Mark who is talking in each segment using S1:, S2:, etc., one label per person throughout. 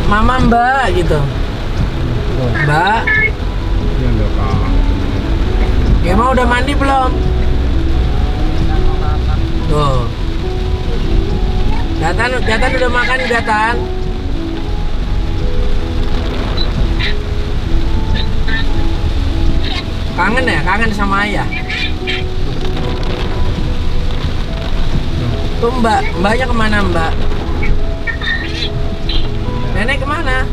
S1: mama mbak gitu. Mbak. Gema udah mandi belum? Tuh. Datan udah makan Datan? Kangen ya? Kangen sama ayah? Tuh mbaknya kemana mbak? Nenek kemana?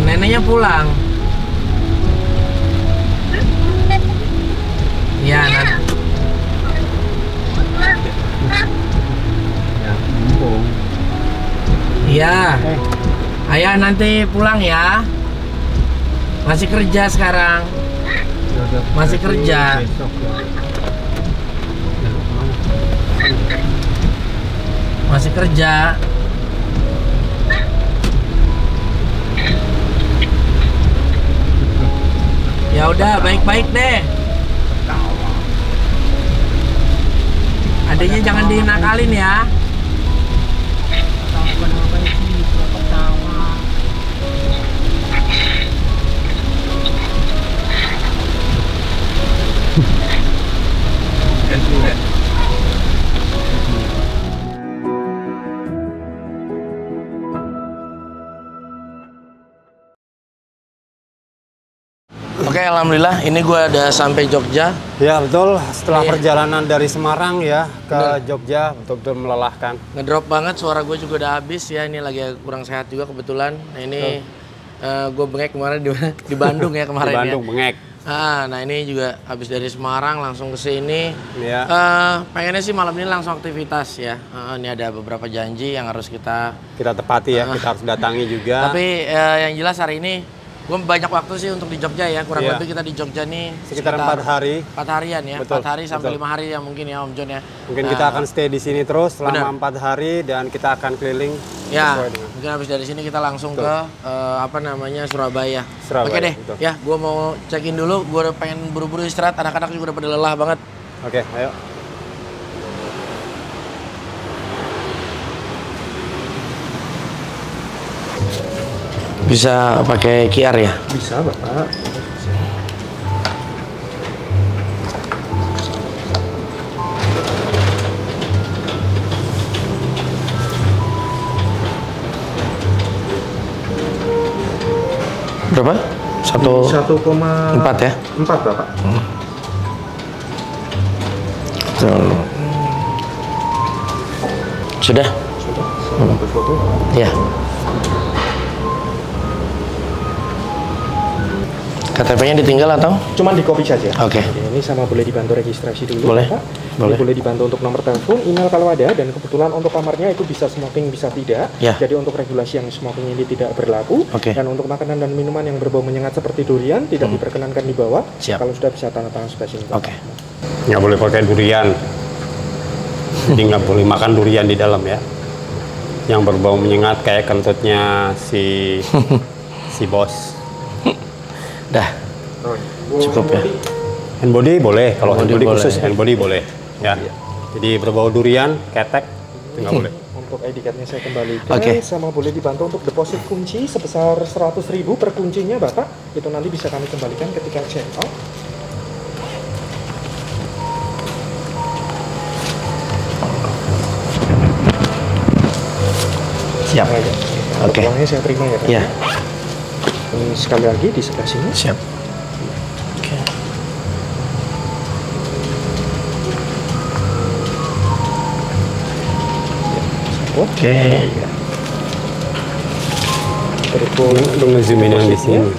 S1: Neneknya pulang. Iya nanti. Iya. Ayah nanti pulang ya. Masih kerja sekarang. Masih kerja. Masih kerja. Ya udah, baik-baik deh. Adiknya jangan dinakalin ya. Oke, alhamdulillah ini gue udah sampai Jogja.
S2: Ya betul, setelah
S1: Iya.
S2: Perjalanan dari Semarang ya ke Jogja, betul-betul melelahkan.
S1: Ngedrop banget, suara gue juga udah habis ya. Ini lagi kurang sehat juga kebetulan. Nah ini gue bengek kemarin di Bandung ya kemarin.
S2: Di Bandung
S1: ya.
S2: bengek.
S1: Nah ini juga habis dari Semarang langsung ke sini.
S2: Ya.
S1: Pengennya sih malam ini langsung aktivitas ya. Ini ada beberapa janji yang harus kita
S2: Tepati ya, kita harus datangi juga.
S1: Tapi yang jelas hari ini gue banyak waktu sih untuk di Jogja ya. Kurang lebih kita di Jogja nih
S2: sekitar 4 hari.
S1: 4 harian ya.
S2: Betul,
S1: 4 hari sampai
S2: betul.
S1: 5 hari ya mungkin ya Om John ya.
S2: Mungkin kita akan stay di sini terus selama 4 hari dan kita akan keliling.
S1: Ya, mungkin habis dari sini kita langsung ke Surabaya. Oke deh,
S2: betul.
S1: ya gue mau check-in dulu. Gue udah pengen buru-buru istirahat. Anak-anak juga udah pada lelah banget.
S2: Oke, ayo.
S1: Bisa pakai QR ya?
S3: Bisa, Bapak.
S1: Berapa?
S3: 1,4
S1: ya?
S3: 4, Bapak.
S1: Sudah?
S3: Sudah. Untuk foto.
S1: Ya. KTP-nya ditinggal atau?
S3: Cuman di copy saja.
S1: Oke.
S3: Ini sama boleh dibantu registrasi dulu.
S1: Boleh.
S3: Bapak.
S1: Boleh.
S3: Ini boleh dibantu untuk nomor telepon, email kalau ada, dan kebetulan untuk kamarnya itu bisa smoking, bisa tidak.
S1: Ya.
S3: Jadi untuk regulasi yang smoking ini tidak berlaku.
S1: Oke.
S3: Dan untuk makanan dan minuman yang berbau menyengat seperti durian tidak diperkenankan dibawa.
S1: Siap.
S3: Kalau sudah bisa tanda tangan sebelah sini.
S1: Oke.
S2: Nggak boleh pakai durian. Jadi nggak boleh makan durian di dalam ya. Yang berbau menyengat kayak kentutnya si bos.
S1: Dah. Cukup ya.
S2: Handbody boleh, kalau
S1: Handbody
S2: handbody
S1: boleh.
S2: khusus handbody boleh. Ya. Jadi berbau durian, ketek, itu nggak boleh.
S3: Untuk ID card-nya saya kembalikan,
S1: Oke.
S3: sama boleh dibantu untuk deposit kunci sebesar 100.000 per kuncinya, Bapak. Itu nanti bisa kami kembalikan ketika check out.
S1: Siap. Oke.
S3: Uangnya saya terima ya, Pak.
S1: Ya.
S3: Ini sekali lagi di sebelah sini.
S1: Siap. Oke. Oke.
S3: Telepon
S2: Untuk nge-zoom in yang di sini.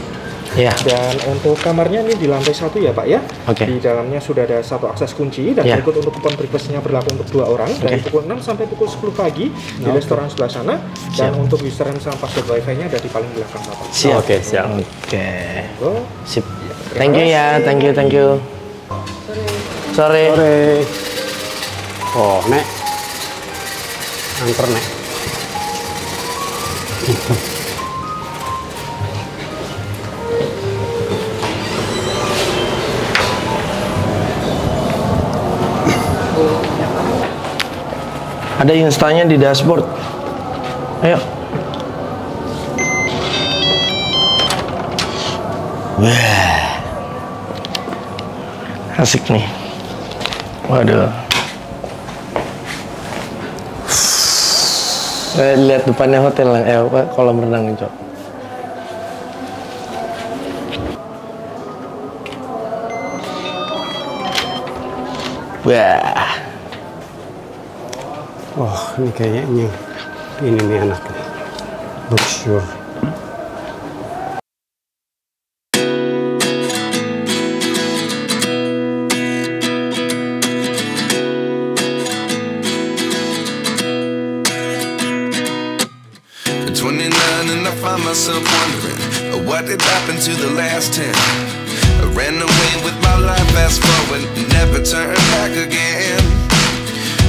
S1: Ya.
S3: Dan untuk kamarnya ini di lantai 1 ya, Pak ya.
S1: Oke.
S3: Di dalamnya sudah ada 1 akses kunci dan
S1: Ya.
S3: berikut untuk kupon privasinya berlaku untuk 2 orang dari pukul 6 sampai pukul 10 pagi di restoran sebelah sana. Dan untuk username sama password wifi-nya ada di paling belakang, Bapak.
S1: Siap.
S2: Oke, siap.
S1: Oke.
S3: Go.
S1: Sip. Thank you ya. Thank you. Sorry.
S2: Sore. Oh, Nek. Anter, Nek.
S1: Ada instanya di dashboard. Ayo. Wah. Asik nih. Waduh. Lihat depannya hotel, kolam renang nih, Cok. Wah.
S2: Oh, ini kayaknya ini nih anaknya. Luxur.
S4: Myself wondering what did happen to the last 10. I ran away with my life, fast forward, never turn back again.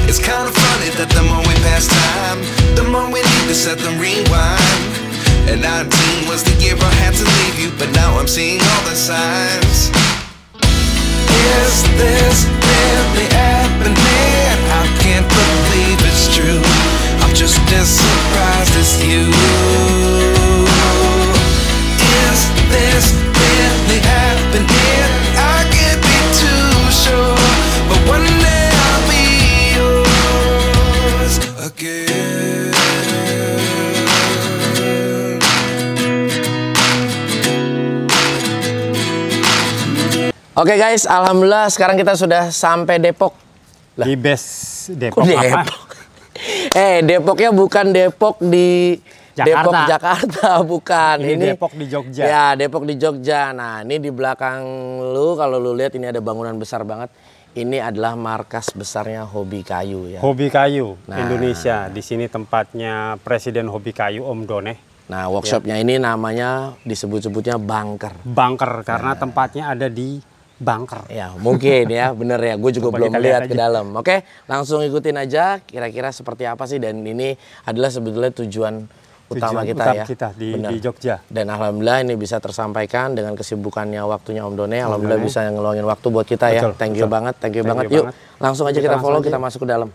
S4: It's kind of funny that the more we pass time, the more we need to set them rewind. And 19 was the year I had to leave you, but now I'm seeing all the signs. Is this really happening? I can't believe it's true. I'm just as surprised as you. Is this really happening? I can't be too sure, but one day I'll be yours again.
S1: Oke guys, alhamdulillah sekarang kita sudah sampai Depok.
S2: Di base Depok
S1: Kok
S2: apa?
S1: Depok? Depoknya bukan Depok di
S2: Jakarta.
S1: Depok Jakarta, bukan.
S2: Ini Depok di Jogja.
S1: Ya, Depok di Jogja. Nah, ini di belakang lu kalau lu lihat ini ada bangunan besar banget. Ini adalah markas besarnya Hobi Kayu ya.
S2: Hobi Kayu
S1: Nah.
S2: Indonesia. Di sini tempatnya Presiden Hobi Kayu Om Doneh.
S1: Nah, workshopnya ini namanya disebut-sebutnya bunker.
S2: Bunker karena tempatnya ada di bunker.
S1: Ya, mungkin ya, bener ya. Gue juga
S2: Coba
S1: belum
S2: kita
S1: lihat
S2: lihat
S1: ke dalam. Oke, langsung ikutin aja kira-kira seperti apa sih. Dan ini adalah sebetulnya tujuan utama kita ya.
S2: Bener. Di Jogja.
S1: Dan alhamdulillah ini bisa tersampaikan dengan kesibukannya waktunya Om Done. Alhamdulillah bisa ngeluangin waktu buat kita ya.
S2: Betul,
S1: Thank you banget, thank you banget. Yuk, langsung aja kita follow, kita masuk ke dalam.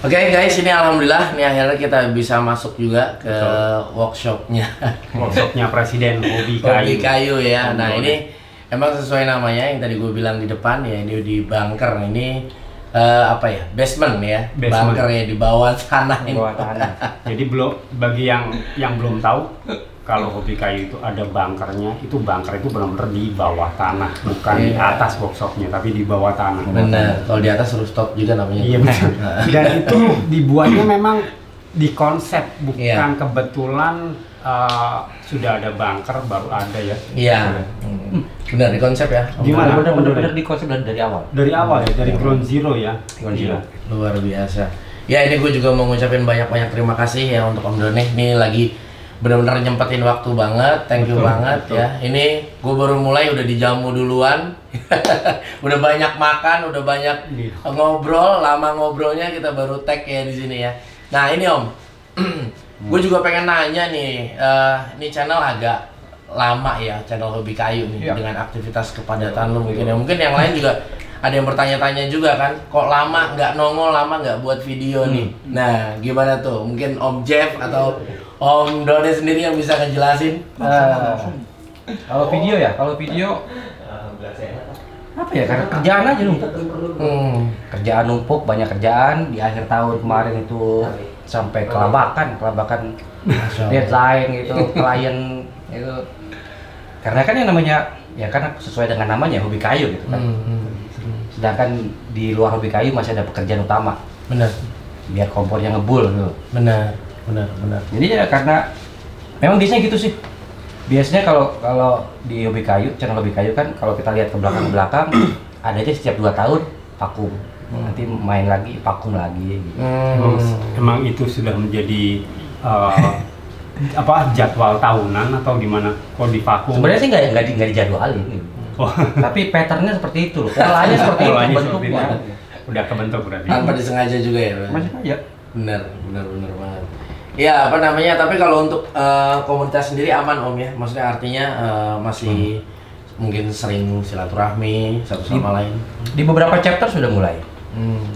S1: Oke guys, ini alhamdulillah nih akhirnya kita bisa masuk juga ke workshopnya.
S2: Workshopnya Presiden Hobi Kayu.
S1: Hobi Kayu ya. Nah ini emang sesuai namanya yang tadi gue bilang di depan ya, ini di bunker. Ini apa ya, basement ya,
S2: Basement.
S1: bunker ya di bawah tanah ini.
S2: Bawah tanah. Jadi bagi yang belum tahu, kalau Hobi Kayu itu ada bunkernya, itu bunker itu benar-benar di bawah tanah, bukan di atas workshopnya, tapi di bawah tanah.
S1: Bener, kalau di atas rooftop juga namanya.
S2: Iya benar. Dan itu dibuatnya memang di konsep, bukan
S1: Iya.
S2: kebetulan sudah ada bunker baru ada ya.
S1: Iya, benar di konsep ya.
S2: Gimana?
S5: Bener-bener di konsep dari awal.
S2: Dari awal ya, dari ground zero ya.
S5: Ground zero.
S1: Luar biasa. Ya ini gue juga mau ngucapin banyak-banyak terima kasih ya untuk Om Done. Ini lagi benar-benar nyempetin waktu banget, thank you banget ya. Ini gue baru mulai udah dijamu duluan, udah banyak makan, udah banyak ngobrol, lama ngobrolnya kita baru tag ya di sini ya. Nah ini Om, gue juga pengen nanya nih, ini channel agak lama ya, channel Hobi Kayu nih dengan aktivitas kepadatan lu mungkin ya. Mungkin yang lain juga ada yang bertanya-tanya juga kan, kok lama nggak nongol, lama nggak buat video nih. Nah gimana tuh? Mungkin Om Jeff atau Om Done sendiri yang bisa ngejelasin.
S5: Kalau video ya, apa ya, karena kerjaan aja numpuk. Kerjaan numpuk, banyak kerjaan. Di akhir tahun kemarin itu sampai kelabakan deadline gitu, klien itu. Karena kan yang namanya, ya karena sesuai dengan namanya Hobi Kayu gitu kan. Sedangkan di luar hobi kayu masih ada pekerjaan utama.
S1: Benar.
S5: Biar kompornya ngebul gitu.
S1: Benar.
S5: Jadi ya karena memang biasanya gitu sih. Biasanya kalau di hobi kayu, channel hobi kayu kan kalau kita lihat ke belakang ada aja setiap 2 tahun vakum. Nanti main lagi, vakum lagi gitu.
S2: Emang itu sudah menjadi jadwal tahunan atau gimana? Kalau di vakum?
S5: Sebenarnya sih nggak dijadwalin gitu.
S2: Oh.
S5: Tapi patternnya seperti itu loh. Polanya seperti itu,
S2: Polanya
S5: bentuknya.
S2: seperti itu. Udah kebentuk berarti.
S1: Tanpa disengaja juga ya.
S5: Masih aja.
S1: Benar banget. Ya apa namanya, tapi kalau untuk komunitas sendiri aman Om ya, maksudnya artinya masih mungkin sering silaturahmi satu sama lain.
S5: Di beberapa chapter sudah mulai.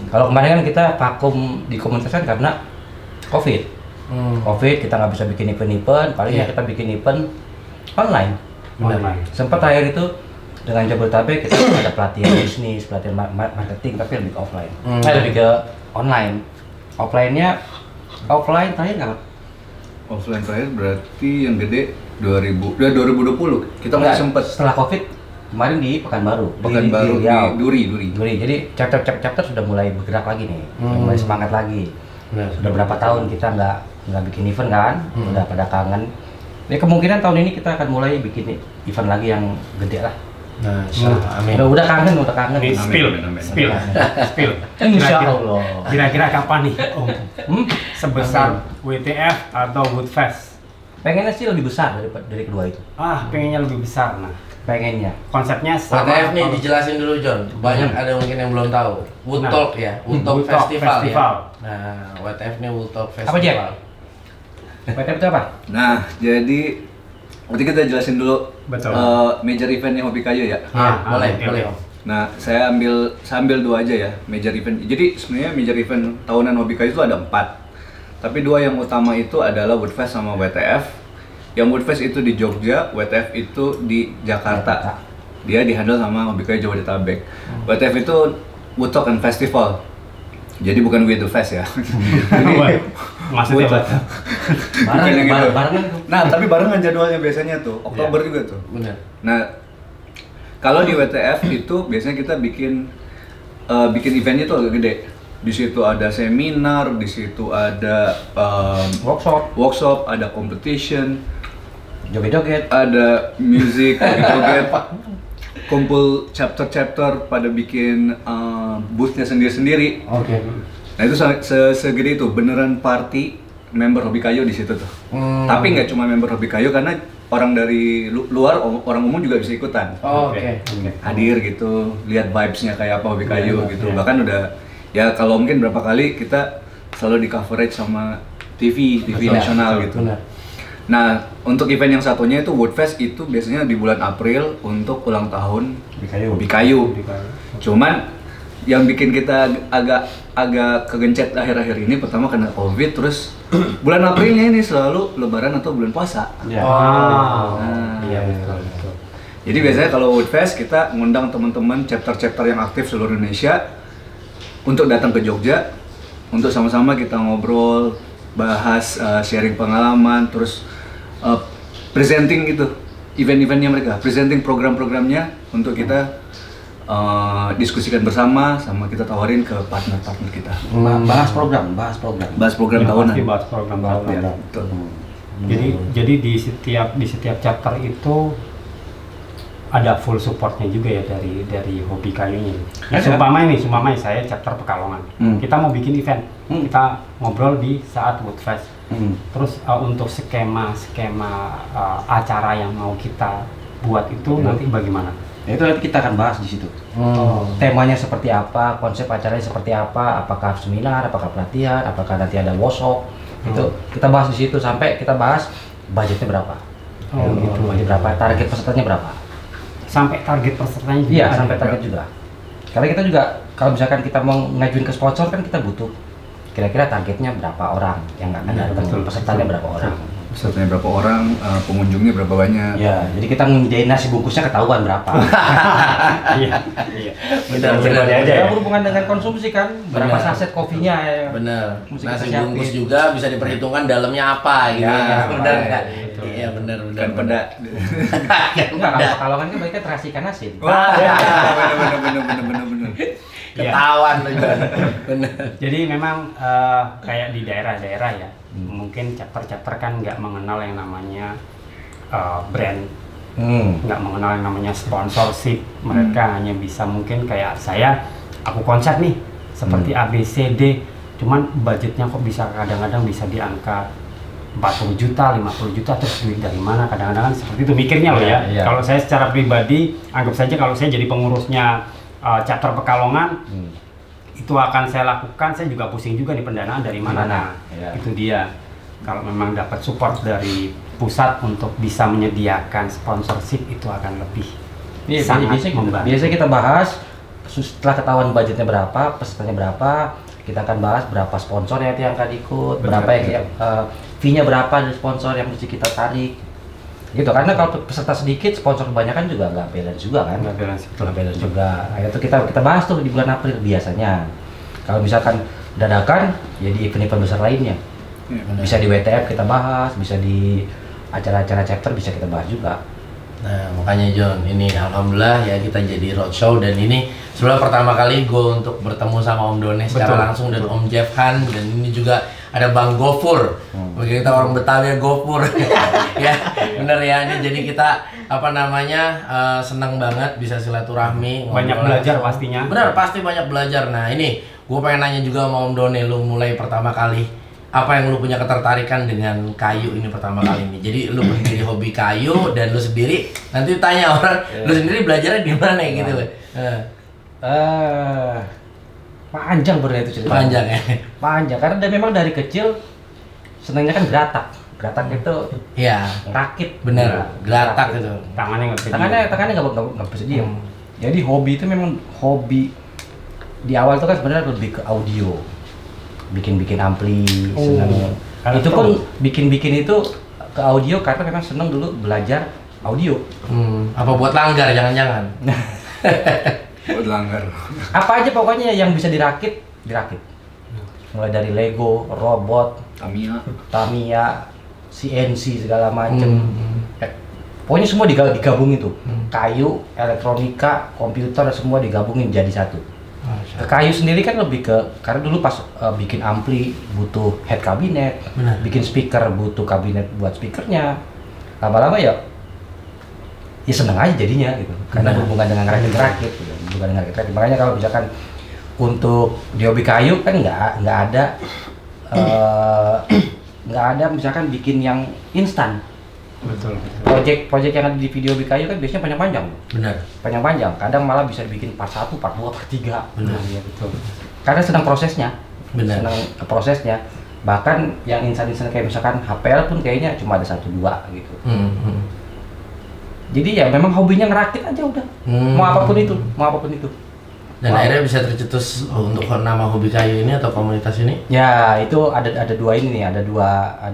S5: Kalau kemarin kan kita vakum di komunitas kan karena COVID. COVID kita nggak bisa bikin event-event, palingnya kita bikin event online.
S2: Online.
S5: Sempat akhir itu dengan Jabodetabek kita ada pelatihan bisnis, pelatihan marketing, tapi lebih ke offline. Lebih ke online. Offline terakhir nggak?
S6: Offline terakhir berarti yang gede 2020. Kita masih sempet
S5: Setelah COVID kemarin di Pekanbaru.
S6: Pekanbaru di
S5: Riau.
S6: Duri.
S5: Jadi chapter sudah mulai bergerak lagi nih, mulai semangat lagi. Sudah berapa tahun kita nggak bikin event kan, udah pada kangen. Ya kemungkinan tahun ini kita akan mulai bikin event lagi yang gede lah.
S1: Nah, amin.
S5: Udah kangen.
S2: Ini spill.
S5: Insya Allah.
S2: Kira-kira kapan nih Om? Sebesar WTF atau Woodfest?
S5: Pengennya sih lebih besar dari kedua itu.
S2: Pengennya lebih besar. Nah,
S5: Pengennya.
S2: konsepnya
S1: WTF nih dijelasin dulu John. Banyak ada mungkin yang belum tahu. Wood Talk ya, Wood Talk Festival ya. Nah, WTF nih Wood Talk Festival.
S5: Apa Jack? WTF itu apa?
S6: Nah, jadi nanti kita jelasin dulu
S2: Betul.
S6: major eventnya hobi kayu ya.
S1: Boleh Om.
S6: Nah, saya ambil 2 aja ya major event. Jadi sebenarnya major event tahunan hobi kayu itu ada 4. Tapi 2 yang utama itu adalah Woodfest sama WTF. Yang Woodfest itu di Jogja, WTF itu di Jakarta. Dia dihandle sama hobi kayu Jabodetabek. WTF itu Wood Talk and Festival. Jadi bukan We The Fest ya.
S2: Maksudnya apa?
S5: Barengan.
S6: Nah, tapi barengan jadwalnya biasanya tuh, Oktober juga tuh.
S1: Benar.
S6: Nah, kalau di WTF itu biasanya kita bikin eventnya tuh agak gede. Di situ ada seminar, di situ ada workshop, ada competition,
S5: Joget-joget.
S6: ada music, joget, kumpul chapter pada bikin boothnya sendiri-sendiri.
S5: Oke.
S6: Nah itu segede itu, beneran party member hobi kayu di situ tuh. Tapi nggak cuma member hobi kayu, karena orang dari luar, orang umum juga bisa ikutan.
S1: Oke.
S6: Hadir gitu, lihat vibes-nya kayak apa hobi kayu gitu. Bahkan udah, ya kalau mungkin berapa kali kita selalu di coverage sama TV nasional gitu.
S1: Benar.
S6: Nah, untuk event yang satunya itu Woodfest, itu biasanya di bulan April untuk ulang tahun hobi kayu. Cuman yang bikin kita agak kegencet akhir-akhir ini, pertama karena COVID, terus bulan Aprilnya ini selalu Lebaran atau bulan puasa.
S5: Ya.
S1: Iya betul.
S6: Jadi biasanya kalau Woodfest kita ngundang teman-teman chapter-chapter yang aktif seluruh Indonesia untuk datang ke Jogja, untuk sama-sama kita ngobrol, bahas, sharing pengalaman, terus presenting gitu event-eventnya mereka, presenting program-programnya untuk kita diskusikan bersama, sama kita tawarin ke partner-partner kita.
S5: Bahas program tahunan.
S2: Pasti bahas program tahunan.
S6: Ya, betul.
S2: Jadi di setiap chapter itu ada full supportnya juga ya dari hobi kayunya. Seumpama saya chapter Pekalongan. Kita mau bikin event, kita ngobrol di saat Woodfest. Terus untuk skema acara yang mau kita buat itu nanti bagaimana?
S5: Itu nanti kita akan bahas di situ. Temanya seperti apa, konsep acaranya seperti apa, apakah seminar, apakah pelatihan, apakah nanti ada workshop. Itu kita bahas di situ sampai kita bahas budgetnya berapa. Budget berapa, target pesertanya berapa.
S2: Sampai target pesertanya juga.
S5: Iya, sampai target juga. Karena kita juga kalau misalkan kita mau ngajuin ke sponsor kan kita butuh kira-kira targetnya berapa orang yang akan datang, pesertanya berapa orang.
S6: pesertanya berapa orang, pengunjungnya berapa banyak.
S5: Ya, jadi kita nyediain nasi bungkusnya ketahuan berapa.
S2: Iya.
S1: Benar
S5: Ya,
S1: aja ya.
S5: berhubungan dengan konsumsi kan, berapa
S1: Benar.
S5: saset kopinya ya.
S1: Bener.
S5: Mesti
S1: Nasi
S5: kita
S1: bungkus
S5: siapin.
S1: juga bisa diperhitungkan dalamnya apa gitu.
S5: Ya,
S1: bener
S5: apa,
S1: nggak?
S2: gitu.
S1: Iya bener.
S6: Kan peda.
S5: Enggak, kalau Pekalongan kan mereka terasi ikan asin.
S6: Wah, bener.
S1: Ketahuan tuh Jon. Bener.
S2: Jadi memang kayak di daerah-daerah ya, mungkin chapter-chapter kan nggak mengenal yang namanya brand, nggak mengenal yang namanya sponsorship. Mereka hanya bisa mungkin kayak aku konsep nih seperti ABCD, cuman budgetnya kok bisa kadang-kadang bisa di angka 40 juta, 50 juta, terus duit dari mana? Kadang-kadang kan seperti itu mikirnya loh ya.
S5: Iya.
S2: Kalau saya secara pribadi, anggap saja kalau saya jadi pengurusnya chapter Pekalongan, itu akan saya lakukan. Saya juga pusing juga nih pendanaan dari mana. Nah,
S5: Iya.
S2: itu dia. Kalau memang dapat support dari pusat untuk bisa menyediakan sponsorship, itu akan lebih
S5: Iya,
S2: sangat
S5: biasanya
S2: membantu.
S5: biasanya kita bahas setelah ketahuan budgetnya berapa, pesertanya berapa, kita akan bahas berapa sponsor yang akan ikut,
S2: Benar,
S5: berapa yang fee-nya berapa dari sponsor yang mesti kita tarik. Gitu, karena kalau peserta sedikit, sponsor kebanyakan juga nggak balance juga kan.
S2: Nggak balance, betul.
S5: Nggak balance juga. Nah, itu kita bahas tuh di bulan April biasanya. Kalau misalkan dadakan, ya di event-event besar lainnya. Bisa di WTF kita bahas, bisa di acara-acara chapter bisa kita bahas juga.
S1: Nah makanya Jon, ini alhamdulillah ya kita jadi roadshow, dan ini sebenarnya pertama kali gue untuk bertemu sama Om Done secara
S2: Betul.
S1: langsung, dan Om Jeff Han, dan ini juga ada Bang Gofur. Bagi kita orang Betawi ya Gofur. Ya bener ya, ini jadi kita senang banget bisa silaturahmi,
S2: Banyak
S1: ngobrol
S2: belajar
S1: langsung.
S2: pastinya.
S1: Bener, pasti banyak belajar. Nah ini gue pengen nanya juga sama Om Done, lu mulai pertama kali apa yang lu punya ketertarikan dengan kayu ini pertama kali ini? Jadi lu berdiri hobi kayu, dan lu sendiri nanti tanya orang, lu sendiri belajarnya di mana gitu loh.
S5: Panjang bener itu cerita.
S1: Panjang ya.
S5: Panjang, karena memang dari kecil senangnya kan geratak. Geratak itu
S1: Iya,
S5: rakit.
S1: bener. Gelatak itu.
S2: Tangannya nggak bisa
S5: Tangannya nggak bisa diem. Jadi hobi itu memang hobi di awal itu kan sebenarnya lebih ke audio, bikin ampli, seneng. Itu pun bikin itu ke audio karena memang seneng dulu belajar audio.
S1: Apa buat langgar jangan-jangan?
S6: Buat langgar.
S5: Apa aja pokoknya yang bisa dirakit. Mulai dari Lego, robot, Tamiya, CNC segala macem. Pokoknya semua digabungin tuh. Kayu, elektronika, komputer semua digabungin jadi satu. Ke kayu sendiri kan lebih ke, karena dulu pas bikin ampli butuh head cabinet, bikin speaker butuh kabinet buat speakernya. Lama-lama ya seneng aja jadinya gitu. Karena berhubungan dengan rakit-rakit gitu. Berhubungan dengan rakit-rakit. Makanya kalau misalkan untuk di hobi kayu kan nggak ada misalkan bikin yang instan.
S2: Betul.
S5: Project yang ada di video hobi kayu kan biasanya panjang-panjang.
S1: Benar.
S5: Panjang-panjang, kadang malah bisa dibikin part 1, part 2, part 3.
S1: Benar.
S2: Iya betul.
S5: Karena senang prosesnya.
S1: Benar.
S5: Senang prosesnya. Bahkan yang insan-insan kayak misalkan HPL pun kayaknya cuma ada 1-2 gitu. Jadi ya memang hobinya ngerakit aja udah. Mau apapun itu.
S1: Dan akhirnya bisa tercetus untuk nama hobi kayu ini atau komunitas ini?
S5: Ya, itu ada dua ini nih, ada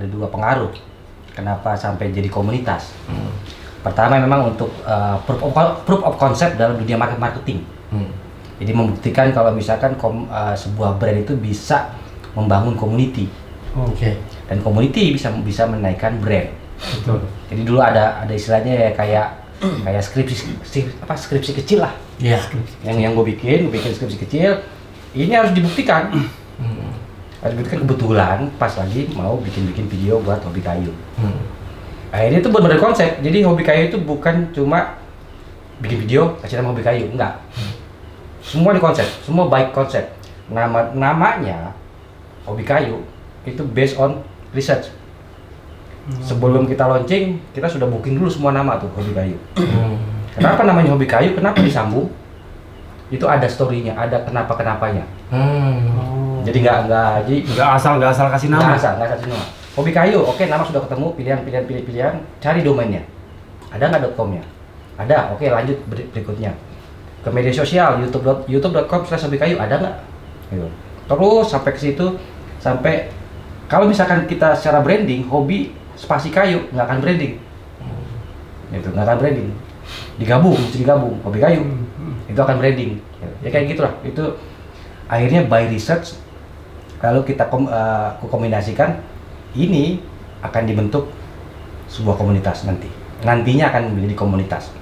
S5: dua pengaruh. Kenapa sampai jadi komunitas? Pertama memang untuk proof of concept dalam dunia marketing. Jadi membuktikan kalau misalkan sebuah brand itu bisa membangun community.
S1: Oke.
S5: Dan community bisa menaikkan brand.
S2: Betul.
S5: Jadi dulu ada istilahnya ya kayak skripsi kecil lah.
S1: Iya.
S5: Yang gue bikin skripsi kecil. Ini harus dibuktikan. Harus dibuktikan, kebetulan pas lagi mau bikin video buat hobi kayu. Akhirnya itu benar-benar konsep. Jadi hobi kayu itu bukan cuma bikin video kasih nama hobi kayu, enggak. Semua dikonsep, semua baik konsep. Namanya hobi kayu itu based on research. Sebelum kita launching, kita sudah booking dulu semua nama tuh hobi kayu. Kenapa namanya hobi kayu? Kenapa disambung? Itu ada story-nya, ada kenapa-kenapanya. Jadi nggak
S2: asal kasih nama.
S5: Nggak kasih nama. Hobi kayu, oke, nama sudah ketemu, pilihan, cari domainnya. Ada nggak .com-nya? Ada, oke, lanjut berikutnya. Ke media sosial, youtube.com/hobikayu, ada nggak? Gitu. Terus sampai ke situ, sampai kalau misalkan kita secara branding, hobi spasi kayu nggak akan branding. Itu nggak akan branding. Mesti digabung hobi kayu. Itu akan branding. Ya kayak gitulah. Itu akhirnya by research kalau kita kombinasikan ini akan dibentuk sebuah komunitas nantinya akan menjadi komunitas.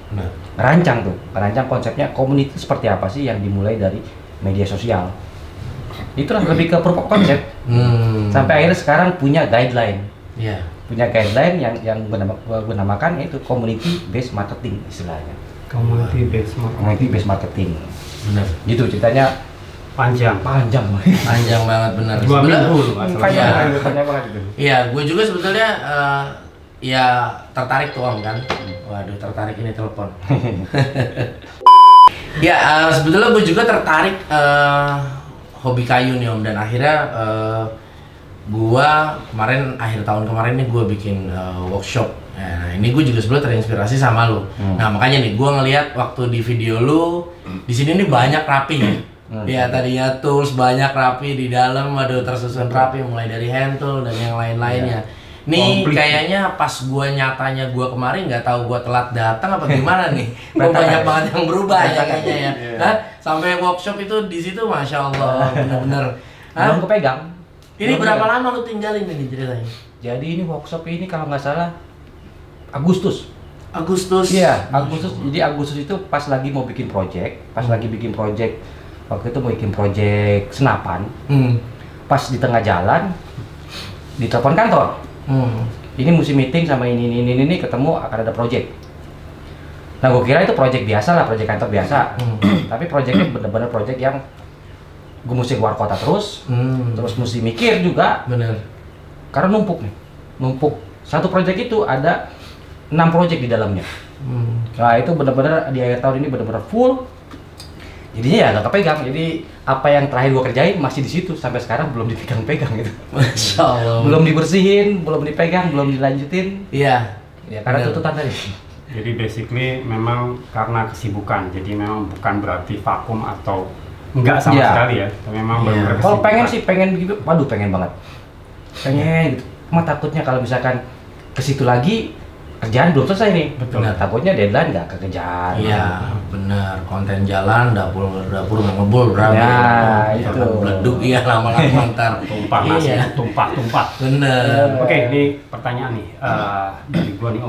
S5: Rancang konsepnya komunitas seperti apa sih yang dimulai dari media sosial. Itulah lebih ke proof of concept. Sampai akhirnya sekarang punya guideline. Punya guideline yang bernamakan itu community based marketing istilahnya.
S2: Community based marketing.
S1: Benar.
S5: Gitu ceritanya
S2: Panjang.
S5: panjang
S1: Banget benar.
S2: 2 minggu loh,
S5: banyak banget itu.
S1: Iya, gue juga sebetulnya ya tertarik tuh Om kan. Waduh, tertarik ini telepon. Ya, sebetulnya gue juga tertarik hobi kayu nih Om, dan akhirnya gua akhir tahun kemarin nih gue bikin workshop. Nah, ini gue juga sebetulnya terinspirasi sama lu. Nah, makanya nih gue ngelihat waktu di video lu di sini nih banyak rapi ya. Ya tadinya tools banyak rapi di dalam, waduh tersusun rapi mulai dari hand tool dan yang lain-lainnya. Nih kayaknya pas gua nyatanya gua kemarin nggak tahu gua telat datang apa gimana nih. Gua banyak banget yang berubah ya kayaknya ya. Hah? Sampai workshop itu di situ masya Allah bener-bener.
S5: Belum kepegang.
S1: Ini berapa lama lu tinggalin ini ceritanya?
S5: Jadi ini workshop ini kalau nggak salah Agustus.
S1: Iya,
S5: Agustus. Jadi Agustus itu pas lagi mau bikin project, waktu itu mau bikin project senapan. Pas di tengah jalan ditelepon kantor. Ini mesti meeting sama ini ketemu akan ada project. Nah, gue kira itu project biasa lah, project kantor biasa. Tapi projectnya bener-bener project yang gue mesti keluar kota terus mesti mikir juga.
S1: Bener.
S5: Karena numpuk. Satu project itu ada 6 project di dalamnya. Nah, itu bener-bener di akhir tahun ini bener-bener full. Jadinya ya nggak kepegang. Jadi apa yang terakhir gue kerjain masih di situ sampai sekarang belum dipegang-pegang gitu.
S1: Masya Allah.
S5: Belum dibersihin, belum dipegang, belum dilanjutin.
S1: Iya.
S5: Ya karena tuntutan tadi.
S2: Jadi basically memang karena kesibukan. Jadi memang bukan berarti vakum atau enggak sama sekali ya. Tapi memang benar-benar
S5: Kalau pengen begitu, waduh pengen banget. Pengen gitu. Cuma takutnya kalau misalkan ke situ lagi kerjaan belum selesai nih.
S2: Betul.
S5: Nah, takutnya deadline nggak kekejar.
S1: Iya, benar. Konten jalan, dapur nggak ngebul, rame.
S5: Ya, itu.
S1: Beleduk ya lama-lama ntar.
S2: tumpah nasi, tumpah.
S1: Bener.
S2: Oke, ini pertanyaan nih dari gua nih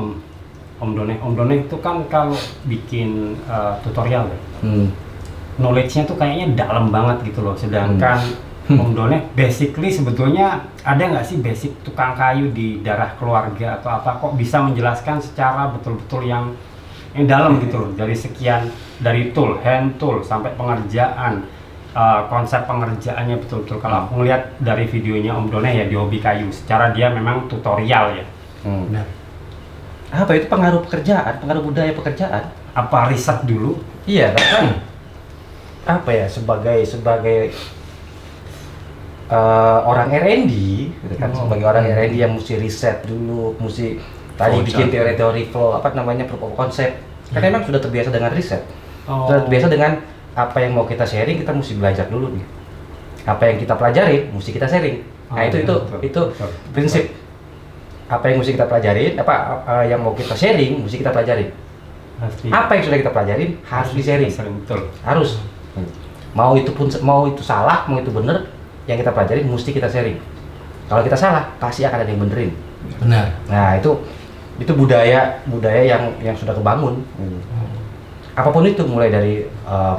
S2: Om Done itu kan kalau bikin tutorial ya, knowledge-nya tuh kayaknya dalam banget gitu loh. Sedangkan Om Done basically sebetulnya ada nggak sih basic tukang kayu di darah keluarga atau apa, kok bisa menjelaskan secara betul-betul yang dalam gitu loh, dari tool, hand tool sampai pengerjaan, konsep pengerjaannya betul-betul. Kalau aku ngeliat dari videonya Om Done ya di hobi kayu, secara dia memang tutorial ya.
S1: Nah,
S5: Apa itu pengaruh budaya pekerjaan?
S2: Apa riset dulu?
S5: Iya kan? Apa ya sebagai orang R&D, gitu kan, sebagai orang R&D yang mesti riset dulu, mesti tadi bikin teori-teori flow, proof of concept. Karena memang sudah terbiasa dengan riset, sudah terbiasa dengan apa yang mau kita sharing, kita mesti belajar dulu nih. Apa yang kita pelajarin, mesti kita sharing. Nah itu prinsip. Apa yang mesti kita pelajarin, yang mau kita sharing, mesti kita pelajarin. Apa yang sudah kita pelajarin harus di-sharing.
S2: Betul.
S5: Harus. Mau itu salah, mau itu bener, yang kita pelajarin mesti kita sharing. Kalau kita salah, pasti akan ada yang benerin.
S1: benar.
S5: Nah, itu budaya yang sudah kebangun. Apapun itu, mulai dari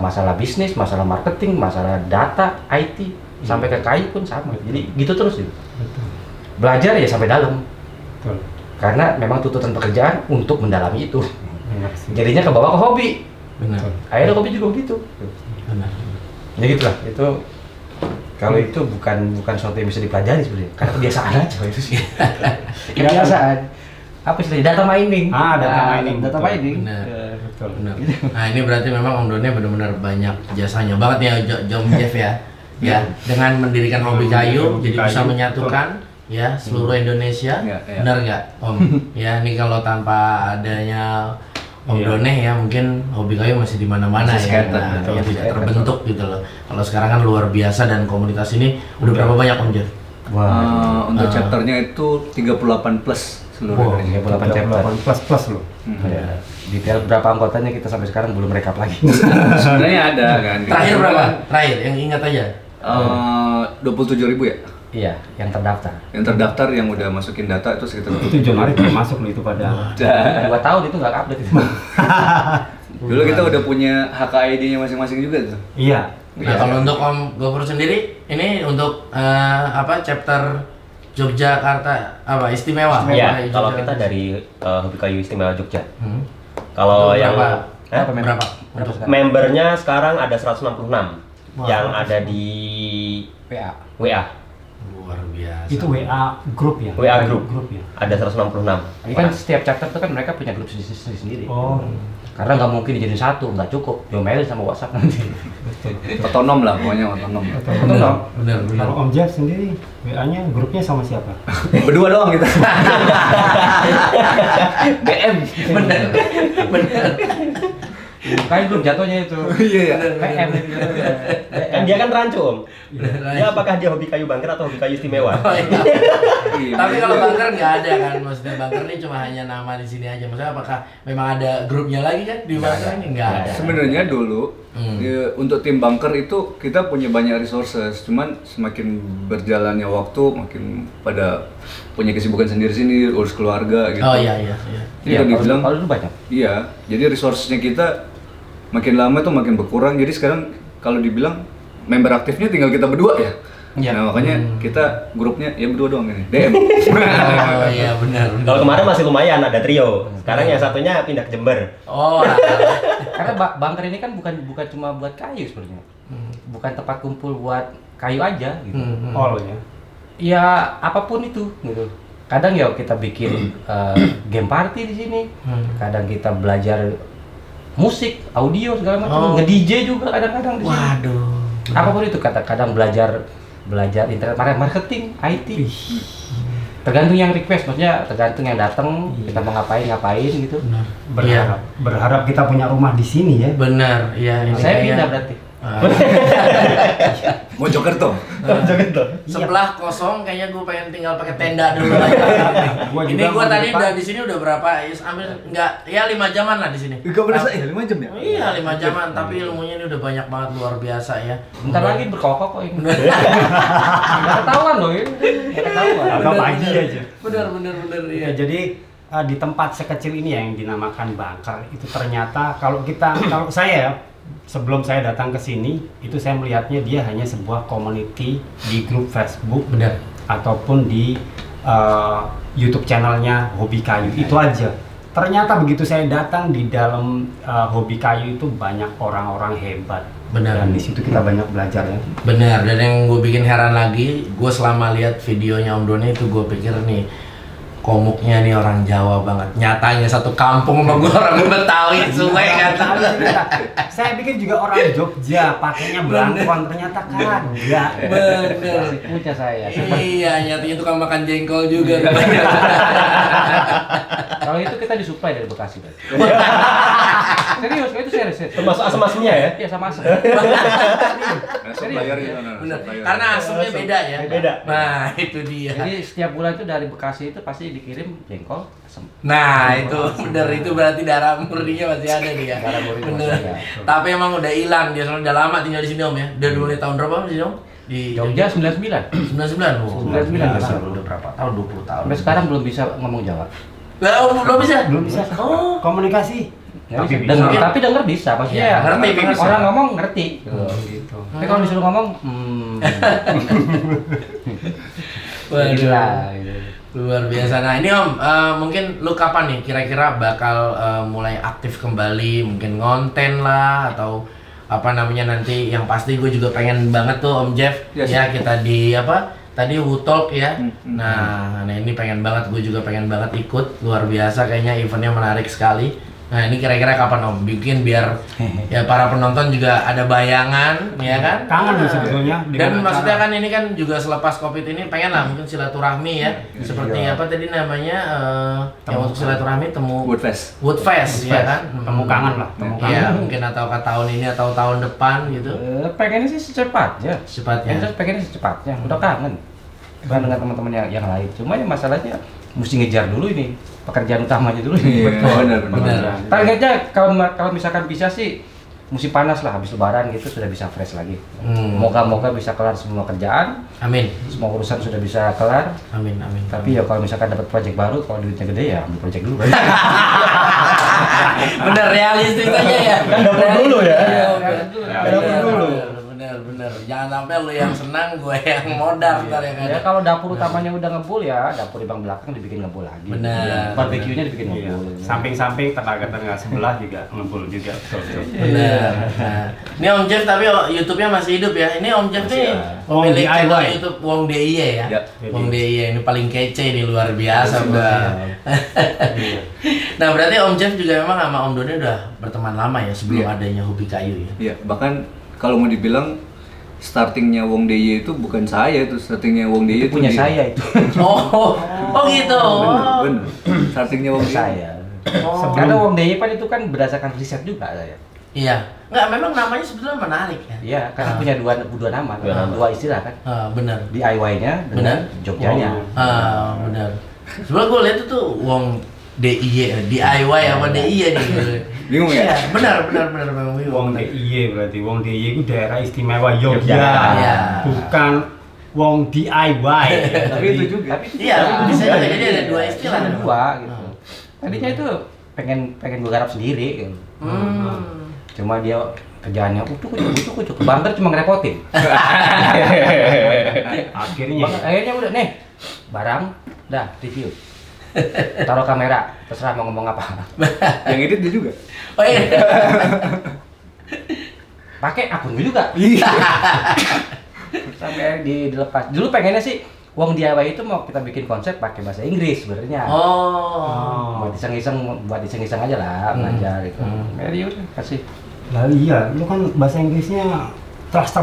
S5: masalah bisnis, masalah marketing, masalah data, IT, sampai ke kayu pun sama. Jadi gitu terus gitu. Belajar ya sampai dalam.
S2: Betul.
S5: Karena memang tuntutan pekerjaan untuk mendalami itu. Jadinya kebawa ke hobi.
S1: Benar.
S5: Akhirnya hobi juga begitu.
S1: Benar.
S5: Ya gitulah. Itu kalau itu bukan sesuatu yang bisa dipelajari sebenarnya. Karena kebiasaan aja itu sih. Kebiasaan. Apa istilahnya? Data mining.
S2: Data mining.
S5: Data mining.
S1: Benar.
S2: Betul.
S1: Benar. Nah, ini berarti memang Om Done benar-benar banyak jasanya banget ya, Om Jeff ya. Ya, dengan mendirikan hobi kayu, jadi bisa menyatukan ya seluruh Indonesia. Benar nggak, Om? Ya, ini kalau tanpa adanya Om Done ya mungkin hobi kayu masih di mana-mana ya. Nah, ya tidak terbentuk gitu loh. Kalau sekarang kan luar biasa dan komunitas ini udah berapa banyak Om Jeff?
S6: Untuk chapternya itu 38 plus seluruh Indonesia.
S5: 38 chapter.
S2: 38 plus loh.
S5: Ya, detail berapa anggotanya kita sampai sekarang belum rekap lagi.
S6: Sebenarnya ada kan.
S1: Terakhir berapa? Terakhir yang ingat aja.
S6: 27.000 ya?
S5: Iya, yang terdaftar.
S6: Yang terdaftar yang udah masukin data itu sekitar
S2: Itu Januari belum masuk loh itu pada.
S5: Udah 2 tahun itu nggak update itu.
S6: Dulu kita udah punya HKID-nya masing-masing juga tuh.
S2: Iya.
S1: Nah, kalau untuk Om Gofur sendiri, ini untuk chapter Yogyakarta apa istimewa?
S7: Iya,
S1: Apa,
S7: kalau
S1: Jogja?
S7: kita dari Hobi Kayu Istimewa Jogja.
S1: Hmm.
S7: Kalau
S1: Itu
S7: yang
S1: berapa? Untuk
S7: membernya sekarang ada 166
S1: Wah.
S7: yang ada di
S5: PA.
S7: WA.
S1: luar biasa.
S2: Itu WA grup ya?
S7: WA grup.
S2: Grup ya.
S7: Ada 166.
S5: Ini kan setiap chapter itu kan mereka punya grup sendiri.
S2: Oh.
S5: Karena nggak mungkin dijadiin satu, nggak cukup. Diomelin sama WhatsApp nanti.
S6: Otonom lah pokoknya otonom.
S1: Benar.
S2: Kalau Om Jeff sendiri, WA-nya grupnya sama siapa?
S6: Berdua doang kita.
S5: BM.
S1: Benar. Benar.
S5: Kayak belum jatuhnya itu.
S6: Iya ya.
S5: PM.
S7: Kan dia kan rancu, Om. Dia apakah dia hobi kayu bangker atau hobi kayu istimewa?
S1: Oh, iya.
S6: Iya,
S1: Tapi
S6: iya.
S1: kalau bunker nggak ada kan, maksudnya bunker ini cuma hanya nama di sini aja. Maksudnya apakah memang ada grupnya lagi kan di bunker ini? Nggak ada.
S6: Sebenarnya dulu untuk tim bunker itu kita punya banyak resources, cuman semakin berjalannya waktu makin pada punya kesibukan sendiri-sendiri, urus keluarga gitu.
S1: Oh iya.
S6: Jadi kalau dibilang
S5: kalau dulu banyak.
S6: iya, jadi resourcesnya kita makin lama tuh makin berkurang. Jadi sekarang kalau dibilang member aktifnya tinggal kita berdua ya.
S5: Iya.
S6: Nah makanya kita grupnya ya berdua doang ini, DM.
S1: Oh iya benar.
S7: Kalau kemarin masih lumayan ada trio. Sekarang yang satunya pindah ke Jember.
S1: Oh.
S5: Karena bunker ini kan bukan cuma buat kayu sebenarnya. Bukan tempat kumpul buat kayu aja gitu.
S2: All ya.
S5: Ya apapun itu gitu. Kadang ya kita bikin game party di sini. Kadang kita belajar musik, audio segala macam. Nge-DJ juga kadang-kadang di sini.
S1: Waduh.
S5: Apapun itu kadang belajar internet marketing, IT. Tergantung yang request, maksudnya tergantung yang datang, kita mau ngapain gitu.
S2: Berharap kita punya rumah di sini ya.
S1: Benar. Iya. Ini
S5: Saya
S1: kayak-
S5: pindah berarti.
S6: Mojokerto.
S1: Sebelah kosong, kayaknya gue pengen tinggal pakai tenda dulu. Ini
S2: juga
S1: gue
S2: mau
S1: tadi
S2: di depan.
S1: udah di sini udah berapa? Hampir nggak, ya 5 jaman lah di sini.
S6: Gak berasa ya 5 jam ya?
S1: Iya 5 jaman, tapi ilmunya ini udah banyak banget luar biasa ya.
S5: Bentar lagi berkokok kok ini. Nggak ketahuan loh ini. Nggak ketahuan.
S2: Agak pagi aja.
S1: Bener iya.
S2: Ya, jadi di tempat sekecil ini yang dinamakan bunker itu ternyata kalau saya sebelum saya datang ke sini itu saya melihatnya dia hanya sebuah community di grup Facebook
S1: Benar.
S2: ataupun di YouTube channelnya Hobi Kayu itu aja. Ternyata begitu saya datang di dalam Hobi Kayu itu banyak orang-orang hebat.
S1: Benar.
S2: Dan di situ kita banyak belajar ya.
S1: Benar, dan yang gue bikin heran lagi, gue selama lihat videonya Om Doni itu gue pikir nih komuknya nih orang Jawa banget. Nyatanya satu kampung sama gue orang Betawi, sungai kata.
S2: Saya pikir juga orang Jogja pakainya belangkon, ternyata kagak.
S1: Bener.
S5: Punya saya.
S1: Iya, nyatanya tukang makan jengkol juga.
S5: Kalau itu kita disuplai dari Bekasi. Bang. Serius, itu serius.
S7: Termasuk asam-asamnya ya?
S5: Iya sama asam.
S6: Supplier gitu.
S1: Bener. Karena asamnya beda ya.
S7: Beda.
S1: Nah, itu dia.
S5: Jadi setiap bulan itu dari Bekasi itu pasti dikirim jengkol asam.
S1: Nah, itu bener, itu berarti darah murninya masih ada dia.
S5: Darah murni
S1: Bener.
S5: masih ada.
S1: Tapi emang udah hilang dia, soalnya udah lama tinggal di sini Om ya. Udah mulai tahun berapa Om di sini Om? Di
S5: Jogja 99.
S1: 99. Oh,
S5: 99
S1: biasa,
S5: betul.
S1: udah berapa tahun? 20 tahun.
S5: Sampai sekarang belum bisa ngomong Jawa.
S1: Lah, oh, belum bisa.
S2: Belum bisa.
S1: Oh.
S2: Komunikasi.
S5: Tapi
S2: bisa.
S5: tapi denger bisa, maksudnya
S1: Ya, ngerti, bisa.
S5: orang ngomong ngerti.
S2: Gitu.
S5: Tapi kalau disuruh ngomong, gila.
S1: Luar biasa. Nah ini Om, mungkin lu kapan nih kira-kira bakal mulai aktif kembali, mungkin ngonten lah atau apa namanya nanti, yang pasti gue juga pengen banget tuh Om Jeff
S6: Yes.
S1: ya kita di apa tadi Wutalk ya. Nah ini pengen banget, gue juga pengen banget ikut, luar biasa kayaknya eventnya menarik sekali. Nah ini kira-kira kapan Om bikin biar ya para penonton juga ada bayangan ya kan?
S2: Kangen sebetulnya
S1: Dan
S2: dengan
S1: maksudnya
S2: acara.
S1: kan ini kan juga selepas Covid ini pengen lah mungkin silaturahmi ya. Seperti apa tadi namanya yang untuk silaturahmi Woodfest ya kan?
S2: Temu kangen lah, temu
S1: Iya,
S2: kangen.
S1: mungkin atau ke tahun ini atau tahun depan gitu.
S5: Pengennya sih secepatnya.
S1: Secepatnya.
S5: Pengennya secepatnya. Udah kangen. Bukan dengan teman-teman yang lain. Cuma ya masalahnya mesti ngejar dulu ini pekerjaan utamanya dulu ini.
S6: Iya, benar.
S5: Targetnya kalau misalkan bisa sih musim panas lah, habis lebaran gitu sudah bisa fresh lagi. Moga-moga bisa kelar semua kerjaan.
S1: Amin.
S5: Semua urusan sudah bisa kelar.
S1: Amin.
S5: Tapi ya kalau misalkan dapat proyek baru, kalau duitnya gede ya ambil proyek dulu.
S1: Bener, realistis aja ya.
S7: Kan dapur dulu ya.
S1: Dapur dulu. Bener. Jangan sampai lu yang senang, gue yang modal ntar ya kan.
S5: Ya kalau dapur utamanya udah ngebul ya, dapur di belakang dibikin ngebul lagi.
S1: Bener.
S5: Barbecue-nya dibikin ngebul.
S2: Samping-samping tenaga sebelah juga ngebul juga.
S1: Bener. Nah, ini Om Jeff tapi YouTube-nya masih hidup ya. Ini Om Jeff nih pemilik channel YouTube Wong DIY ya. Wong DIY ini paling kece nih, luar biasa Bang. Nah, berarti Om Jeff juga memang sama Om Doni udah berteman lama ya sebelum adanya Hobi Kayu ya.
S6: Iya, bahkan kalau mau dibilang startingnya Wong DIY itu bukan saya, itu startingnya Wong DIY itu
S5: Punya
S6: dia.
S5: saya itu.
S1: Oh gitu.
S6: Bener. Startingnya Wong DIY.
S5: Saya.
S1: Oh.
S5: Karena Wong DIY kan itu kan berdasarkan riset juga saya.
S1: Iya. Enggak, memang namanya sebetulnya menarik ya.
S5: Iya, karena punya dua nama, dua istilah kan.
S1: Benar.
S5: DIY-nya dengan Jogjanya.
S1: Benar. Sebenarnya gue lihat itu Wong DIY, DIY apa DIY nih?
S6: Bingung ya?
S1: Iya, benar memang bingung.
S2: Wong DIY berarti Wong DIY itu daerah istimewa Yogyakarta.
S1: Iya.
S2: Bukan Wong DIY.
S6: Tapi itu juga.
S1: Iya, bisa juga. Jadi ada dua istilah.
S5: Ada dua gitu. Tadinya itu pengen gue garap sendiri gitu. Cuma dia kerjaannya ucuk banter cuma ngerepotin. Akhirnya udah nih barang dah review. Taruh kamera, terserah mau ngomong apa.
S6: Yang edit dia juga.
S1: Oh iya.
S5: Pakai akun gue juga. Sampai dilepas. Dulu pengennya sih Wong DIY itu mau kita bikin konsep pakai bahasa Inggris sebenarnya. Buat iseng-iseng aja lah, belajar gitu. Ya udah kasih.
S2: Lah iya, lu kan bahasa Inggrisnya trust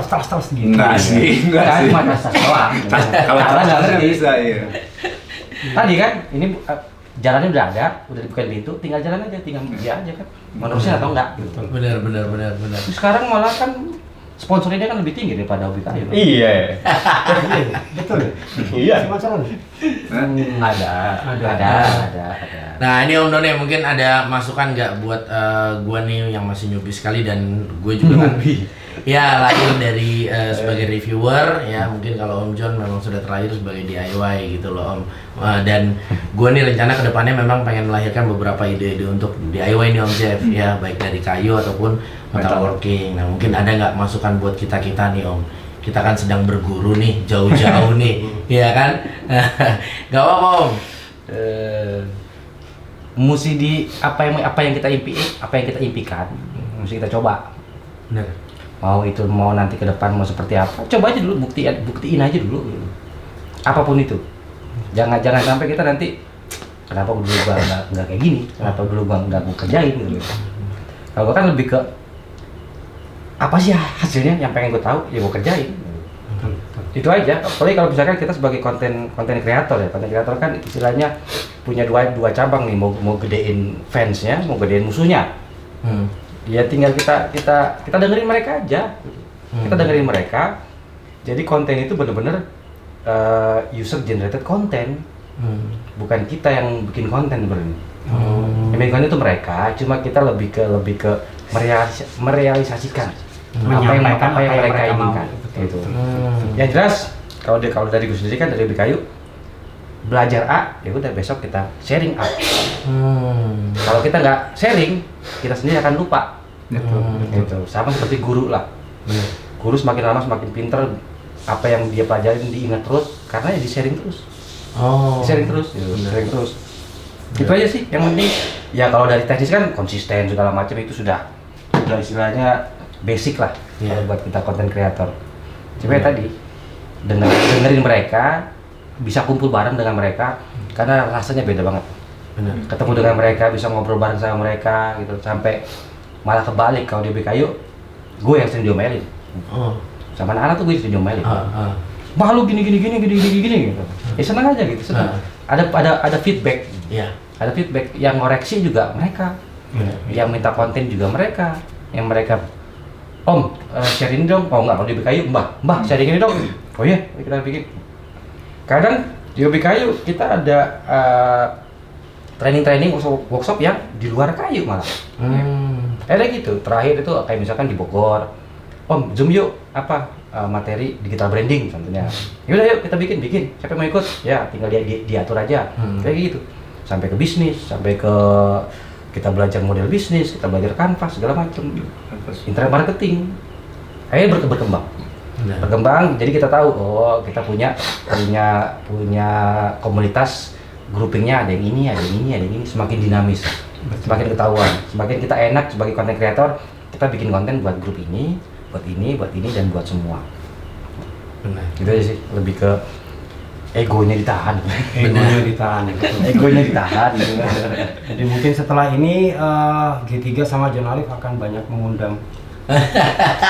S2: gitu.
S6: Enggak sih.
S5: Cuma rasa doang.
S6: Kalau cara bisa ya.
S5: Tadi kan ini jalannya udah ada, udah dibuka pintu, tinggal jalan aja, tinggal dia aja kan. Menerusnya atau enggak gitu.
S1: Benar.
S5: Terus sekarang malah kan sponsornya kan lebih tinggi daripada Hobi Kayu.
S7: Iya.
S2: Betul.
S7: Iya.
S5: Ada.
S1: Nah ini Om Doni mungkin ada masukan nggak buat gua nih yang masih newbie sekali dan gue juga kan ya lahir dari sebagai reviewer ya, mungkin kalau Om John memang sudah terlahir sebagai DIY gitu loh Om. Dan gue nih rencana kedepannya memang pengen melahirkan beberapa ide-ide untuk DIY nih Om Jeff ya, baik dari kayu ataupun metalworking. Nah mungkin ada nggak masukan buat kita nih Om? Kita kan sedang berguru nih jauh-jauh nih, ya kan? Gak apa-apa Om.
S5: Mesti di apa yang kita impikan, mesti kita coba.
S1: Bener.
S5: Mau nanti ke depan mau seperti apa, coba aja dulu, buktiin aja dulu gitu. Apapun itu, jangan sampai kita nanti kenapa dulu gua nggak kayak gini, kenapa dulu gua nggak kerjain gitu. Kalau gua kan lebih ke apa sih hasilnya yang pengen gua tahu ya gua kerjain. Itu aja. Apalagi kalau misalkan kita sebagai konten kreator ya, konten kreator kan istilahnya punya dua cabang nih, mau gedein fansnya, mau gedein musuhnya. Ya tinggal kita dengerin mereka aja. Kita dengerin mereka. Jadi konten itu bener-bener user generated content. Bukan kita yang bikin konten sebenarnya. Yang bikin konten itu mereka, cuma kita lebih ke merealisasikan apa yang mereka inginkan. Gitu. Yang jelas kalau dari gue sendiri kan dari Hobi Kayu belajar A, ya udah besok kita sharing A. Kalau kita nggak sharing, kita sendiri akan lupa. Gitu. Sama seperti guru lah. Guru semakin lama semakin pinter, apa yang dia pelajarin diingat terus karena ya di sharing terus. Sharing terus. Itu aja sih yang penting. Ya kalau dari teknis kan konsisten segala macam itu sudah istilahnya basic lah kalau buat kita konten kreator. Cuma tadi dengerin mereka, bisa kumpul bareng dengan mereka karena rasanya beda banget.
S1: Benar.
S5: Ketemu dengan mereka, bisa ngobrol bareng sama mereka gitu, sampai malah kebalik kalau di Hobi Kayu gue yang sering diomelin. Sama anak-anak tuh gue sering diomelin. Bah lu gini gitu. Ya senang aja gitu, senang. Ada feedback.
S1: Iya.
S5: Ada feedback yang ngoreksi juga mereka. Yang minta konten juga mereka. Yang mereka Om, share ini dong. Oh enggak, kalau di Hobi Kayu, Mbah, share ini dong. Oh iya, kita bikin. Kadang Di Hobi Kayu kita ada training workshop yang di luar kayu malah. Ada gitu. Terakhir itu kayak misalkan di Bogor, Om Zoom yuk materi digital branding contohnya. Yaudah yuk kita bikin. Siapa yang mau ikut? Ya tinggal diatur aja. Kayak gitu. Sampai ke bisnis, sampai ke kita belajar model bisnis, kita belajar kanvas segala macam. Internet marketing. Akhirnya berkembang. Berkembang, jadi kita tahu kita punya komunitas groupingnya, ada yang ini, semakin dinamis, semakin ketahuan, semakin kita enak sebagai content creator, kita bikin konten buat grup ini, buat ini, dan buat semua. Benar. Gitu aja sih, lebih ke egonya ditahan. Egonya ditahan.
S2: Jadi mungkin setelah ini G3 sama John Alif akan banyak mengundang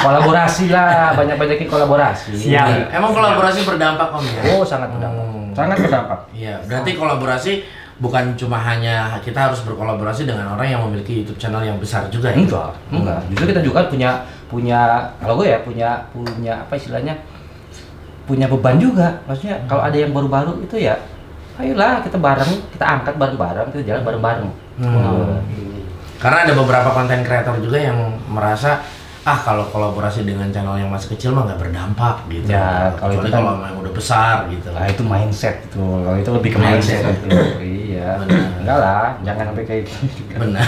S5: kolaborasi lah, banyak-banyakin kolaborasi.
S2: Siap.
S1: Emang kolaborasi berdampak Om ya?
S5: Oh, sangat berdampak. Sangat berdampak.
S1: Iya, berarti kolaborasi bukan cuma hanya kita harus berkolaborasi dengan orang yang memiliki YouTube channel yang besar juga ya?
S5: Enggak. Justru kita juga punya kalau gue ya punya apa istilahnya? Punya beban juga. Maksudnya kalau ada yang baru-baru itu ya ayolah kita bareng, kita angkat bareng-bareng, kita jalan bareng-bareng.
S1: Karena ada beberapa konten kreator juga yang merasa kalau kolaborasi dengan channel yang masih kecil mah nggak berdampak gitu.
S5: Ya, kalau itu
S1: kalau yang udah besar gitu.
S5: Nah, itu mindset itu. Kalau itu lebih ke mindset gitu. Iya. Enggak lah, jangan sampai kayak gitu. Benar.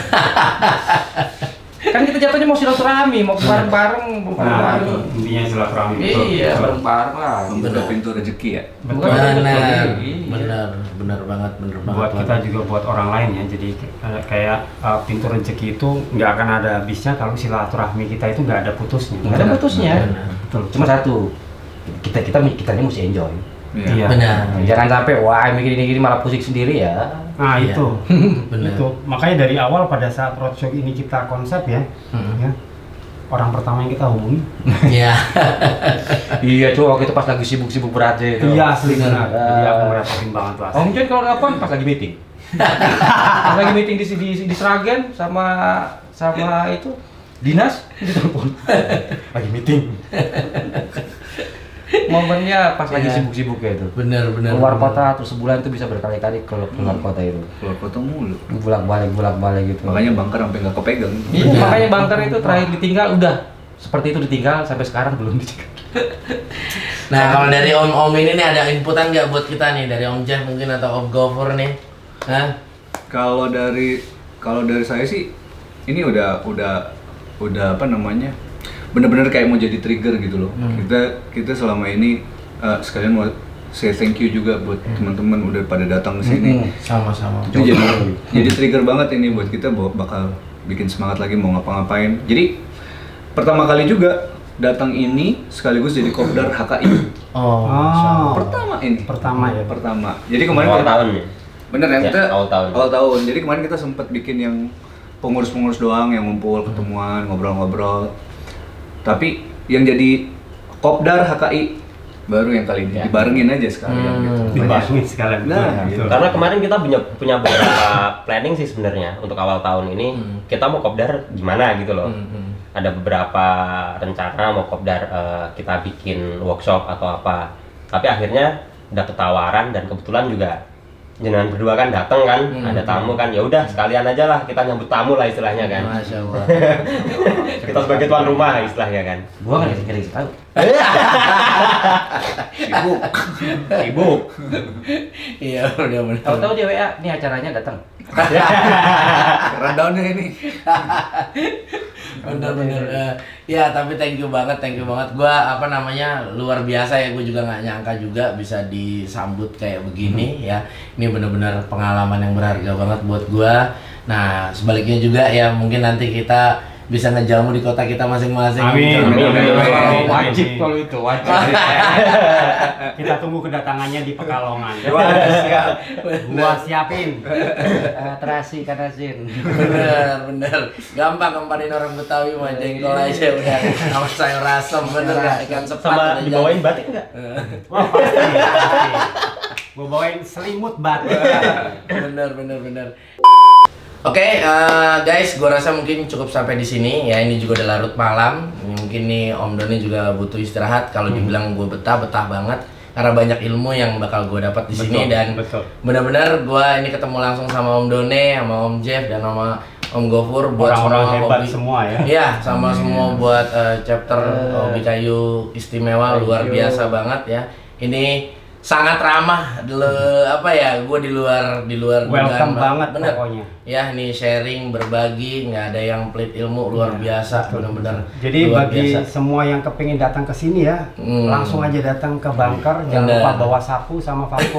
S5: Kan kita jatuhnya mau silaturahmi, mau bareng-bareng,
S2: intinya silaturahmi.
S5: Iya, bareng-bareng lah.
S6: Membuka pintu rezeki ya.
S1: Benar banget.
S2: Buat kita juga buat orang lain ya. Jadi kayak pintu rezeki itu nggak akan ada habisnya kalau silaturahmi kita itu nggak ada putusnya.
S5: Nggak ada putusnya.
S2: Betul.
S5: Cuma satu, kitanya mesti enjoy.
S2: Iya.
S1: Benar.
S5: Jangan sampai mikir ini malah pusing sendiri ya.
S2: Nah
S1: Iya.
S2: itu,
S1: Benar.
S2: itu makanya dari awal pada saat roadshow ini kita konsep ya, orang pertama yang kita hubungi.
S1: Iya.
S5: Iya tuh waktu itu pas lagi sibuk-sibuk berat itu.
S2: Iya asli benar. Jadi aku merasakan banget tuh.
S5: Om Jen kalau nelfon pas lagi meeting. Pas lagi meeting di Sragen sama itu dinas ditelepon. Lagi meeting. Momennya pas lagi sibuk-sibuk ya itu.
S1: Benar.
S5: Keluar kota terus sebulan itu bisa berkali-kali keluar kota itu.
S6: Keluar kota mulu.
S5: Bolak-balik gitu.
S6: Makanya bunker sampai nggak kepegang.
S5: Iya, makanya bunker itu terakhir ditinggal udah seperti itu ditinggal sampai sekarang belum ditinggal.
S1: Nah, kalau dari Om ini nih ada inputan nggak buat kita nih dari Om Jeff mungkin atau Om Gopher nih? Hah?
S6: Kalau dari saya sih ini udah apa namanya? Bener-bener kayak mau jadi trigger gitu loh. Kita selama ini sekalian mau say thank you juga buat teman-teman udah pada datang ke sini.
S1: Sama-sama.
S6: Itu jadi trigger banget ini buat kita bakal bikin semangat lagi mau ngapa-ngapain. Jadi pertama kali juga datang ini sekaligus jadi kopdar HKI. Pertama. Jadi kemarin
S7: awal tahun ya.
S6: Bener ya, kita
S7: awal tahun.
S6: Jadi kemarin kita sempat bikin yang pengurus-pengurus doang yang ngumpul ketemuan ngobrol-ngobrol. Tapi yang jadi kopdar HKI baru yang kali ini dibarengin aja sekalian gitu.
S2: Dibarengin sekalian.
S6: Nah, gitu.
S7: Karena kemarin kita punya beberapa planning sih sebenarnya untuk awal tahun ini kita mau kopdar gimana gitu loh. Ada beberapa rencana mau kopdar kita bikin workshop atau apa. Tapi akhirnya dapet tawaran dan kebetulan juga jenengan berdua kan datang kan, ada tamu kan, ya udah sekalian aja lah kita nyambut tamu lah istilahnya kan.
S1: Masya Allah.
S7: Kita sebagai tuan rumah istilahnya kan.
S5: Gua kan ngasih tahu.
S6: Sibuk.
S1: Iya, udah benar.
S5: Tahu-tahu dia WA, nih acaranya datang.
S6: Rundownnya ini.
S1: Bener. Ya tapi thank you banget. Gua luar biasa ya, gue juga nggak nyangka juga bisa disambut kayak begini ya. Ini bener-bener pengalaman yang berharga banget buat gua. Nah sebaliknya juga ya mungkin nanti kita bisa ngejamu di kota kita masing-masing.
S2: Amin.
S5: Wajib kalau itu wajib.
S2: Kita tunggu kedatangannya di Pekalongan.
S6: Siap.
S2: Gua siapin.
S5: Terasi kanasin.
S1: Bener. Gampang ngempanin orang Betawi mah jengkol aja udah. Sama sayur asem bener gak? Ikan sepat.
S7: Sama dibawain batik enggak?
S2: Wah pasti. Gua bawain selimut batik.
S1: Bener. Oke, guys, gua rasa mungkin cukup sampai di sini ya. Ini juga udah larut malam. Ini mungkin nih Om Doni juga butuh istirahat. Kalau dibilang gua betah banget. karena banyak ilmu yang bakal gue dapat di sini. Dan benar-benar gue ini ketemu langsung sama Om Done, sama Om Jeff, dan sama Om Gofur buat
S2: orang-orang hebat
S1: hobi,
S2: semua ya.
S1: Iya, sama semua buat chapter hobi kayu istimewa, luar biasa banget ya. Ini sangat ramah, apa ya, gue di luar
S2: welcome banget
S1: bener.
S2: Pokoknya.
S1: Ya, nih sharing, berbagi, nggak ada yang pelit ilmu, luar biasa, benar-benar.
S2: Jadi
S1: luar
S2: bagi
S1: biasa.
S2: semua yang kepingin datang ke sini ya, langsung aja datang ke bunker, jangan lupa bawa sapu sama vakum.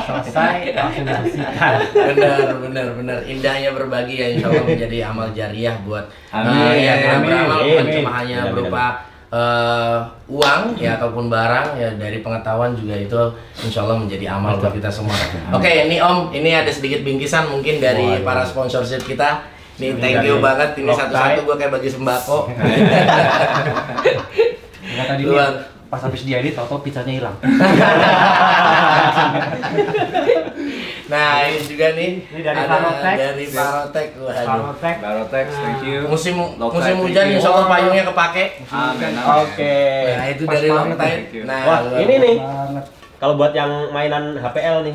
S2: Selesai langsung dibersihkan.
S1: Benar. Indahnya berbagi ya, insya Allah menjadi amal jariah buat
S6: Amin.
S1: kita beramal, bukan cuma hanya
S7: Amin.
S1: berupa uang ya ataupun barang ya, dari pengetahuan juga itu insya Allah menjadi amal buat kita semua. Oke, ini Om, ini ada sedikit bingkisan mungkin dari para sponsorship kita. Nih, thank you banget, ini satu-satu gue kayak bagi sembako.
S5: Enggak tadi
S1: Luar.
S5: pas habis dia ini tau-tau pizzanya hilang.
S1: Nah, ini juga nih
S2: Ini dari
S1: ada
S2: Parotek.
S1: dari Parotek. Waduh.
S6: Barotex, thank you.
S1: Musim
S6: Loctite,
S1: hujan
S6: thank you.
S1: insya Allah payungnya kepake.
S6: Amin.
S7: Oke.
S1: Nah, itu
S5: Pas
S1: dari
S5: banget,
S1: Loctite.
S6: thank you.
S1: Nah,
S7: Wah,
S1: luar
S7: ini nih.
S5: Banget.
S7: Kalau buat yang mainan HPL nih.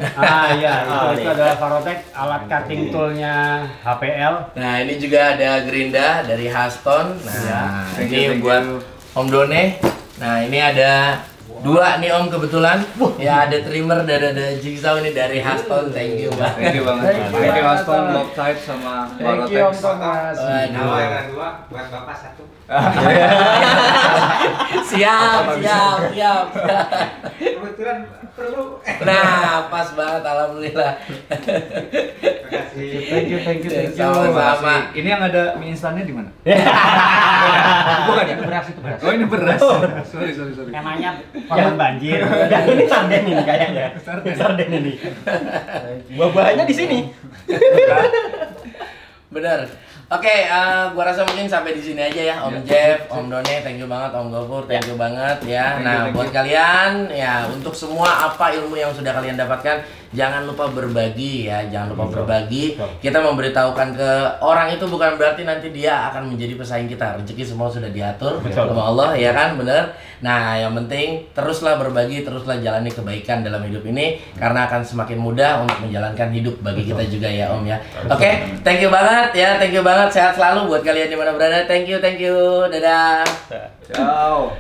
S2: Iya, itu
S7: nih.
S2: adalah Parotek, alat cutting toolnya HPL.
S1: Nah, ini juga ada gerinda dari Haston. Nah,
S6: Thank
S1: ini
S6: you, thank
S1: buat
S6: you.
S1: Om Done. Nah, ini ada dua nih Om kebetulan. Ya, ada trimmer dan ada jigsaw ini dari Haston. Thank you banget.
S6: Thank you banget. Thank you Aston, Loctite sama Barotex.
S1: Waduh.
S3: dua, buat bapak satu.
S1: Siap.
S3: Kebetulan perlu.
S1: Nah, pas banget, alhamdulillah.
S2: Thank you.
S1: Sama-sama.
S6: Ini yang ada mie instannya di mana?
S5: Bukan itu beras.
S6: Oh, ini beras. Sorry.
S2: Namanya korban banjir.
S7: Yang ini sarden ini kayaknya. Sarden ini. Buah-buahnya di sini.
S1: Bener. Oke, gua rasa mungkin sampai di sini aja ya, Om Jeff, Om Done, thank you banget, Om Gofur, thank you banget ya. Nah, buat kalian ya, untuk semua apa ilmu yang sudah kalian dapatkan, jangan lupa berbagi ya, jangan lupa berbagi. Kita memberitahukan ke orang itu bukan berarti nanti dia akan menjadi pesaing kita. Rezeki semua sudah diatur sama Allah, ya kan, bener. Nah, yang penting teruslah berbagi, teruslah jalani kebaikan dalam hidup ini, karena akan semakin mudah untuk menjalankan hidup bagi kita juga ya, Om ya. Oke, thank you banget ya, thank you banget. Sehat selalu buat kalian di mana berada. Thank you, dadah.
S6: Ciao.